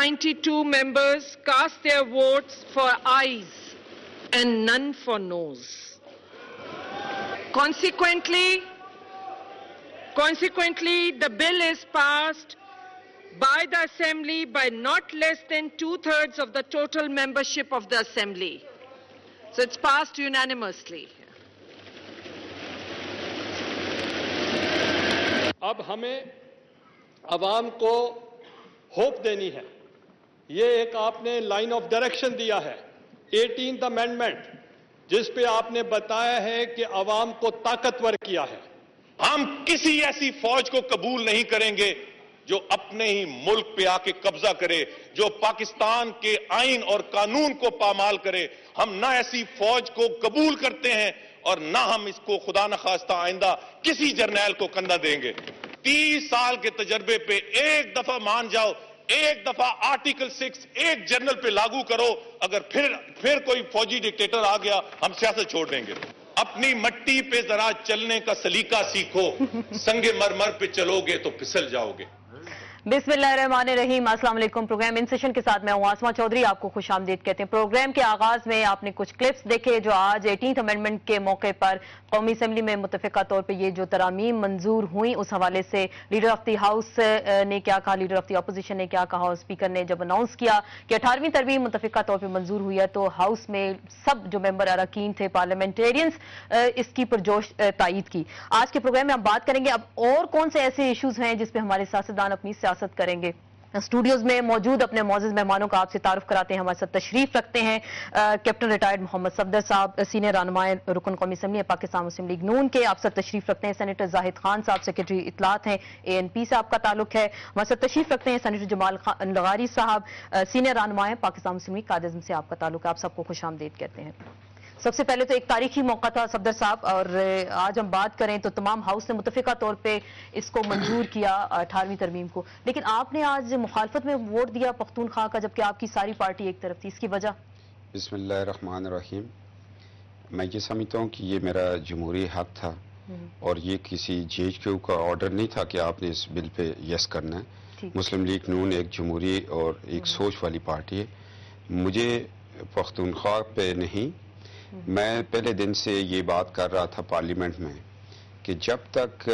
292 members cast their votes for ayes and none for noes. Consequently, the bill is passed by the Assembly by not less than 2/3 of the total membership of the Assembly. So it's passed unanimously. اب ہمیں عوام کو hope دینی ہے. یہ ایک آپ نے لائن آف ڈائریکشن دیا ہے 18th امینڈمنٹ جس پہ آپ نے بتایا ہے کہ عوام کو طاقتور کیا ہے. ہم کسی ایسی فوج کو قبول نہیں کریں گے جو اپنے ہی ملک پہ آ کے قبضہ کرے, جو پاکستان کے آئین اور قانون کو پامال کرے. ہم نہ ایسی فوج کو قبول کرتے ہیں اور نہ ہم اس کو خدا نخواستہ آئندہ کسی جرنیل کو کندھا دیں گے. 30 سال کے تجربے پہ ایک دفعہ مان جاؤ, ایک دفعہ آرٹیکل 6 ایک جنرل پہ لاگو کرو, اگر پھر کوئی فوجی ڈکٹیٹر آ گیا ہم سیاست چھوڑ دیں گے. اپنی مٹی پہ ذرا چلنے کا سلیقہ سیکھو, سنگ مرمر پہ چلو گے تو پھسل جاؤ گے. بسم اللہ الرحمن الرحیم. السلام علیکم. پروگرام ان سیشن کے ساتھ میں ہوں آسما چودھری, آپ کو خوش آمدید کہتے ہیں. پروگرام کے آغاز میں آپ نے کچھ کلپس دیکھے جو آج 18th امینڈمنٹ کے موقع پر قومی اسمبلی میں متفقہ طور پہ یہ جو ترامیم منظور ہوئیں اس حوالے سے لیڈر آف دی ہاؤس نے کیا کہا, لیڈر آف دی اپوزیشن نے کیا کہا. اور اسپیکر نے جب اناؤنس کیا کہ 18ویں ترمیم متفقہ طور پہ منظور ہوئی ہے تو ہاؤس میں سب جو ممبر اراکین تھے پارلیمنٹیرینز اس کی پرجوش تائید کی. آج کے پروگرام میں ہم بات کریں گے اب اور کون سے ایسے ایشوز ہیں جس پہ ہمارے سیاستدان اپنی سیاست کریں گے. اسٹوڈیوز میں موجود اپنے معزز مہمانوں کا آپ سے تعارف کراتے ہیں. ہمارے ساتھ تشریف رکھتے ہیں کیپٹن ریٹائرڈ محمد صفدر صاحب, سینئر رہنما رکن قومی اسمبلی پاکستان مسلم لیگ نون کے. آپ ساتھ تشریف رکھتے ہیں سینیٹر زاہد خان صاحب, سیکرٹری اطلاعات ہیں, ANP سے آپ کا تعلق ہے. ہمارے ساتھ تشریف رکھتے ہیں سینیٹر جمال لغاری صاحب, سینئر رہنما ہیں پاکستان مسلم لیگ قائد اعظم سے آپ کا تعلق ہے. آپ سب کو خوش آمدید کہتے ہیں. سب سے پہلے تو ایک تاریخی موقع تھا صفدر صاحب, اور آج ہم بات کریں تو تمام ہاؤس نے متفقہ طور پہ اس کو منظور کیا 18ویں ترمیم کو, لیکن آپ نے آج مخالفت میں ووٹ دیا پختونخوا کا جبکہ آپ کی ساری پارٹی ایک طرف تھی, اس کی وجہ؟ بسم اللہ الرحمن الرحیم. میں یہ سمجھتا ہوں کہ یہ میرا جمہوری حق تھا اور یہ کسی JHQ کا آرڈر نہیں تھا کہ آپ نے اس بل پہ یس کرنا ہے. مسلم لیگ نون ایک جمہوری اور ایک سوچ والی پارٹی ہے. مجھے پختونخوا پہ نہیں, میں پہلے دن سے یہ بات کر رہا تھا پارلیمنٹ میں کہ جب تک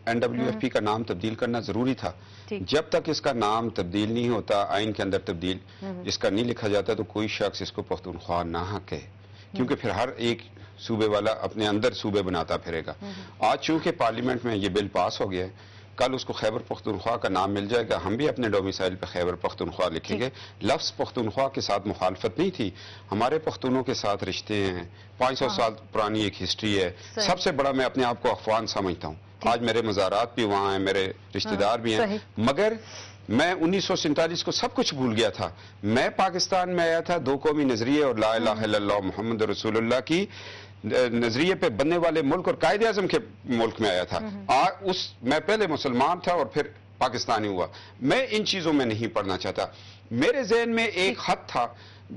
NWFP کا نام تبدیل کرنا ضروری تھا, جب تک اس کا نام تبدیل نہیں ہوتا, آئین کے اندر تبدیل اس کا نہیں لکھا جاتا, تو کوئی شخص اس کو پختونخوا نہ کہے, کیونکہ پھر ہر ایک صوبے والا اپنے اندر صوبے بناتا پھرے گا. آج چونکہ پارلیمنٹ میں یہ بل پاس ہو گیا ہے, کل اس کو خیبر پختونخوا کا نام مل جائے گا. ہم بھی اپنے ڈومیسائل پہ خیبر پختونخوا لکھیں گے. لفظ پختونخوا کے ساتھ مخالفت نہیں تھی, ہمارے پختونوں کے ساتھ رشتے ہیں, 500 سال پرانی ایک ہسٹری ہے. سب سے بڑا میں اپنے آپ کو افغان سمجھتا ہوں. آج میرے مزارات بھی وہاں ہیں, میرے رشتہ دار بھی ہیں, مگر میں 1947 کو سب کچھ بھول گیا تھا. میں پاکستان میں آیا تھا 2 قومی نظریے اور لا الہ الا اللہ محمد رسول اللہ کی نظریے پہ بننے والے ملک اور قائد اعظم کے ملک میں آیا تھا. میں پہلے مسلمان تھا اور پھر پاکستانی ہوا. میں ان چیزوں میں نہیں پڑھنا چاہتا. میرے ذہن میں ایک خط تھا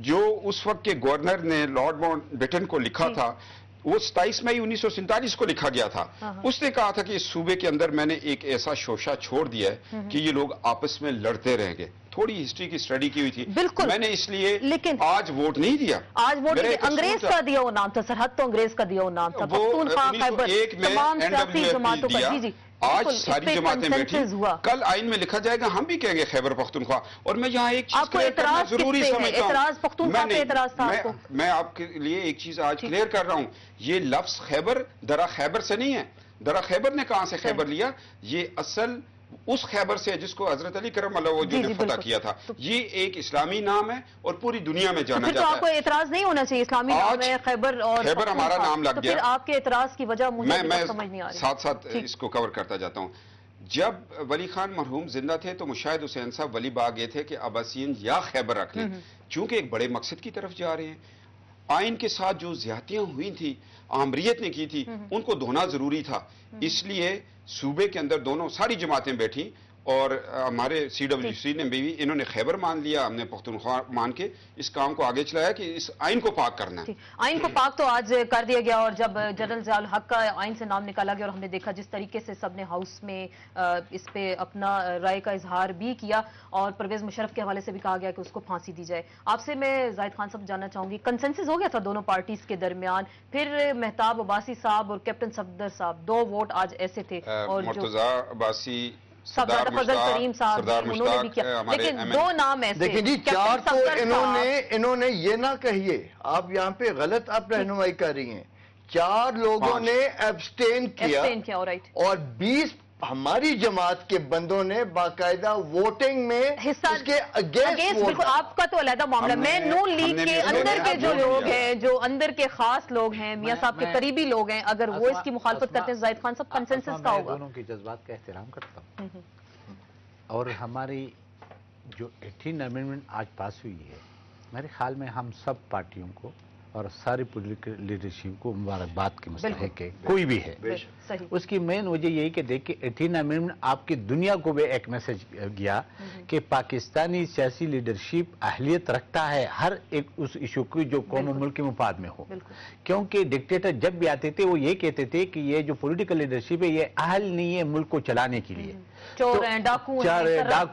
جو اس وقت کے گورنر نے لارڈ ماؤنٹ بیٹن کو لکھا تھا, وہ 27 مئی 1947 کو لکھا گیا تھا. اس نے کہا تھا کہ اس صوبے کے اندر میں نے ایک ایسا شوشہ چھوڑ دیا ہے کہ یہ لوگ آپس میں لڑتے رہ گئے. تھوڑی ہسٹری کی سٹڈی کی ہوئی تھی, میں نے اس لیے آج ووٹ نہیں دیا. آج ووٹ انگریز کا دیا وہ نام تھا, سرحد تو انگریز کا دیا وہ نام تھا. پختونخوا خیبر تمام سیاسی جماعتوں کا. جی آج ساری جماعتیں بیٹھی, کل آئین میں لکھا جائے گا ہم بھی کہیں گے خیبر پختونخوا. اور میں یہاں ایک چیز کلیئر کرنا ضروری سمجھتا ہوں, میں آپ کے لیے ایک چیز آج کلیئر کر رہا ہوں. یہ لفظ خیبر درا خیبر سے نہیں ہے. درا خیبر نے کہاں سے خیبر لیا؟ یہ اصل اس خیبر سے جس کو حضرت علی کرم اللہ وجہ نے فتح کیا تھا. یہ ایک اسلامی نام ہے اور پوری دنیا میں جانا جاتا ہے. تو آپ کو اعتراض نہیں ہونا چاہیے, اسلامی نام ہے خیبر اور خیبر ہمارا نام لگ گیا. پھر آپ کے اعتراض کی وجہ مجھے سمجھ نہیں آ رہی. ساتھ ساتھ اس کو کور کرتا جاتا ہوں. جب ولی خان مرحوم زندہ تھے تو مشاہد حسین صاحب ولی باغ گئے تھے کہ عباسین یا خیبر رکھ لیں, چونکہ ایک بڑے مقصد کی طرف جا رہے ہیں. آئین کے ساتھ جو زیادتیاں ہوئی تھی آمریت نے کی تھی, ان کو دھونا ضروری تھا. اس لیے صوبے کے اندر دونوں ساری جماعتیں بیٹھی اور ہمارے CWC نے بھی انہوں نے خیبر مان لیا, ہم نے پختونخوا مان کے اس کام کو آگے چلایا کہ اس آئین کو پاک کرنا ہے. آئین کو پاک تو آج کر دیا گیا, اور جب جنرل ضیاء الحق کا آئین سے نام نکالا گیا اور ہم نے دیکھا جس طریقے سے سب نے ہاؤس میں اس پہ اپنا رائے کا اظہار بھی کیا, اور پرویز مشرف کے حوالے سے بھی کہا گیا کہ اس کو پھانسی دی جائے. آپ سے میں زاہد خان صاحب جاننا چاہوں گی, کنسنسس ہو گیا تھا دونوں پارٹیز کے درمیان, پھر مہتاب عباسی صاحب اور کیپٹن صفدر صاحب 2 ووٹ آج ایسے تھے, اور مرتضی عباسی, سردار فضل کریم صاحب انہوں نے بھی کیا, لیکن 2 نام ایسے. دیکھیں جی 4 تو انہوں نے یہ نہ کہیے, آپ یہاں پہ غلط آپ رہنمائی کر رہی ہیں. 4 لوگوں نے ایبسٹین کیا اور 20 ہماری جماعت کے بندوں نے باقاعدہ ووٹنگ میں اس کے اگینسٹ ووٹ. آپ کا تو علیحدہ معاملہ, میں نون لیگ کے اندر کے جو لوگ ہیں, جو اندر کے خاص لوگ ہیں, میاں صاحب کے قریبی لوگ ہیں, اگر وہ اس کی مخالفت کرتے ہیں زاہد خان صاحب کنسنسس کا ہوگا. دونوں کے جذبات کا احترام کرتا ہوں, اور ہماری جو 18 امینڈمنٹ آج پاس ہوئی ہے, میرے خیال میں ہم سب پارٹیوں کو اور ساری پولیٹیکل لیڈرشپ کو مبارکباد کے مستحق ہے, کوئی بھی ہے. اس کی مین وجہ یہی کہ دیکھیں 18 امینڈمنٹ آپ کی دنیا کو بھی ایک میسج گیا کہ پاکستانی سیاسی لیڈرشپ اہلیت رکھتا ہے ہر ایک اس ایشو کی جو قوم و ملک کے مفاد میں ہو. کیونکہ ڈکٹیٹر جب بھی آتے تھے وہ یہ کہتے تھے کہ یہ جو پولیٹیکل لیڈرشپ ہے یہ اہل نہیں ہے ملک کو چلانے کے لیے, چور ہیں, ڈاکو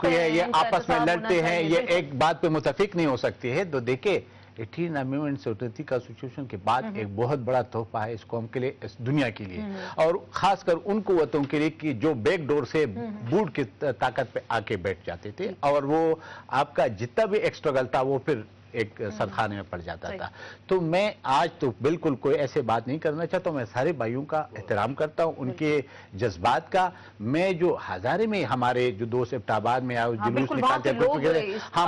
ہیں, یہ آپس میں لڑتے ہیں, یہ ایک بات پہ متفق نہیں ہو سکتے ہیں. تو دیکھیں 18 امینڈمنٹ سے 38 کانسٹیٹیوشن کے بعد ایک بہت بڑا تحفہ ہے اس قوم کے لیے, اس دنیا کے لیے, اور خاص کر ان قوتوں کے لیے کہ جو بیک ڈور سے بوٹ کی طاقت پہ آ کے بیٹھ جاتے تھے, اور وہ آپ کا جتنا بھی ایک سٹرگل تھا وہ پھر ایک سرخانے میں پڑ جاتا تھا. تو میں آج تو بالکل کوئی ایسے بات نہیں کرنا چاہتا ہوں, میں سارے بھائیوں کا احترام کرتا ہوں, ان کے جذبات کا. میں جو ہزارے میں ہمارے جو دوست ابٹاباد میں آئے جلوس نکالتے ہیں, ہم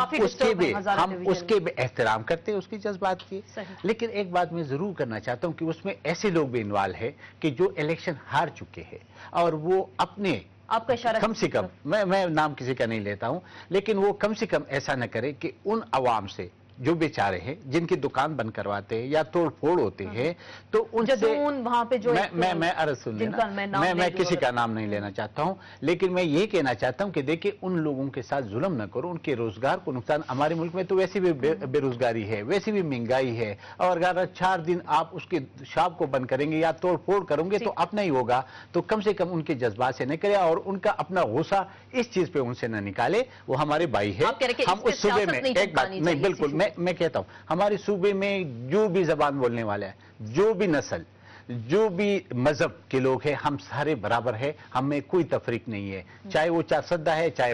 اس کے بھی احترام کرتے ہیں, اس کے جذبات کی. لیکن ایک بات میں ضرور کرنا چاہتا ہوں کہ اس میں ایسے لوگ بھی انوالو ہیں کہ جو الیکشن ہار چکے ہیں, اور وہ اپنے آپ کا اشارہ کم سے کم, میں نام کسی کا نہیں لیتا ہوں, لیکن وہ کم سے کم ایسا نہ کرے کہ ان عوام سے جو بیچارے ہیں جن کی دکان بند کرواتے ہیں یا توڑ پھوڑ ہوتے ہیں, تو ان سے وہاں پہ جو میں عرض سن لینا, میں کسی کا نام نہیں لینا چاہتا ہوں, لیکن میں یہ کہنا چاہتا ہوں کہ دیکھیں ان لوگوں کے ساتھ ظلم نہ کرو, ان کے روزگار کو نقصان. ہمارے ملک میں تو ویسے بھی بے روزگاری ہے, ویسے بھی مہنگائی ہے, اور اگر 4 دن آپ اس کے شاپ کو بند کریں گے یا توڑ پھوڑ کریں گے تو اپنا ہی ہوگا. تو کم سے کم ان کے جذبات سے نہ کرے, اور ان کا اپنا غصہ اس چیز پہ ان سے نہ نکالے. وہ ہمارے بھائی ہے. ہم اس صوبے میں ایک بات نہیں, بالکل میں کہتا ہوں, ہمارے صوبے میں جو بھی زبان بولنے والا ہے, جو بھی نسل, جو بھی مذہب کے لوگ ہیں, ہم سارے برابر ہیں, ہم میں کوئی تفریق نہیں ہے, چاہے وہ چارسدہ ہے, چاہے